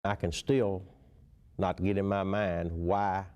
I can still not get in my mind why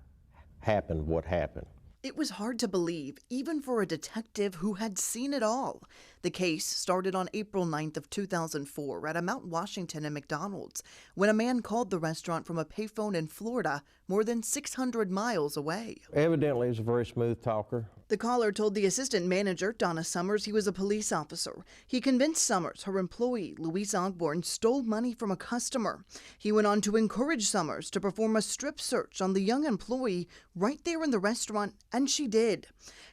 happened what happened. It was hard to believe, even for a detective who had seen it all. The case started on April 9th of 2004 at a Mount Washington and McDonald's when a man called the restaurant from a payphone in Florida more than 600 miles away. Evidently, he's a very smooth talker. The caller told the assistant manager, Donna Summers, he was a police officer. He convinced Summers her employee, Louise Ogborn, stole money from a customer. He went on to encourage Summers to perform a strip search on the young employee right there in the restaurant, and she did.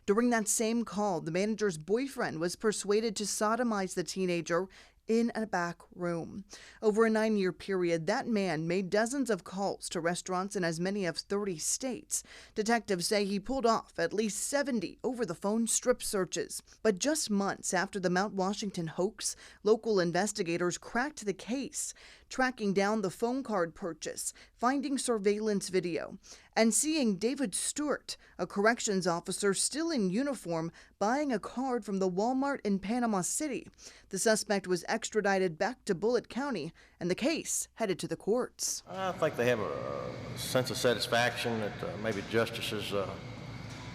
During that same call, the manager's boyfriend was persuaded to sodomize the teenager in a back room. Over a 9-year period, that man made dozens of calls to restaurants in as many as 30 states. Detectives say he pulled off at least 70 over-the-phone strip searches. But just months after the Mount Washington hoax, local investigators cracked the case, tracking down the phone card purchase, finding surveillance video, and seeing David Stewart, a corrections officer still in uniform, buying a card from the Walmart in Panama City. The suspect was extradited back to Bullitt County, and the case headed to the courts. I think they have a sense of satisfaction that maybe justice is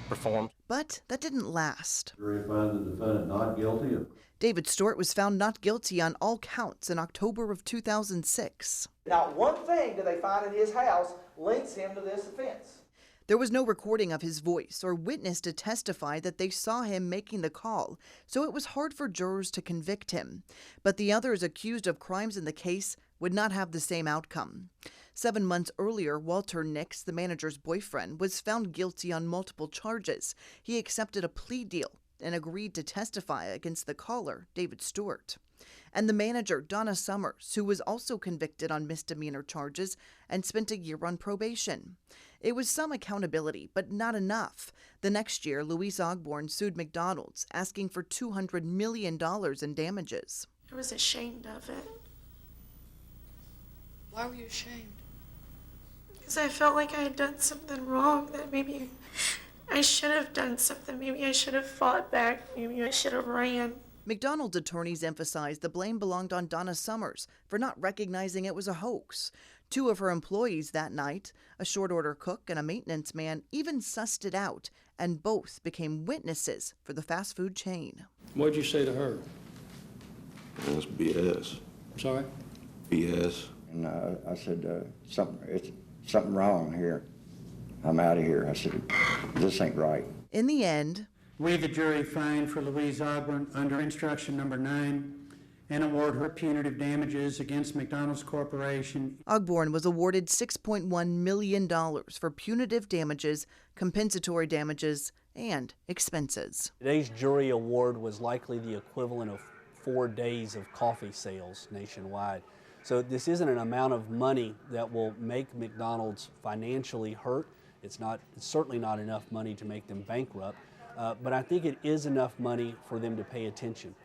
performed. But that didn't last. Jury found the defendant not guilty of. David Stewart was found not guilty on all counts in October of 2006. Not one thing that they find in his house links him to this offense. There was no recording of his voice or witness to testify that they saw him making the call, so it was hard for jurors to convict him. But the others accused of crimes in the case would not have the same outcome. 7 months earlier, Walter Nix, the manager's boyfriend, was found guilty on multiple charges. He accepted a plea deal and agreed to testify against the caller, David Stewart. And the manager, Donna Summers, who was also convicted on misdemeanor charges and spent a year on probation. It was some accountability, but not enough. The next year, Louise Ogborn sued McDonald's, asking for $200 million in damages. I was ashamed of it. Why were you ashamed? Because I felt like I had done something wrong, that maybe I should have done something. Maybe I should have fought back. Maybe I should have ran. McDonald's attorneys emphasized the blame belonged on Donna Summers for not recognizing it was a hoax. 2 of her employees that night, a short-order cook and a maintenance man, even sussed it out, and both became witnesses for the fast food chain. What'd you say to her? That's BS. Sorry? BS. And I said, it's something wrong here. I'm out of here. I said, this ain't right. In the end, we, the jury, find for Louise Ogborn under instruction number 9 and award her punitive damages against McDonald's Corporation. Ogborn was awarded $6.1 million for punitive damages, compensatory damages, and expenses. Today's jury award was likely the equivalent of 4 days of coffee sales nationwide. So this isn't an amount of money that will make McDonald's financially hurt. It's certainly not enough money to make them bankrupt. But I think it is enough money for them to pay attention.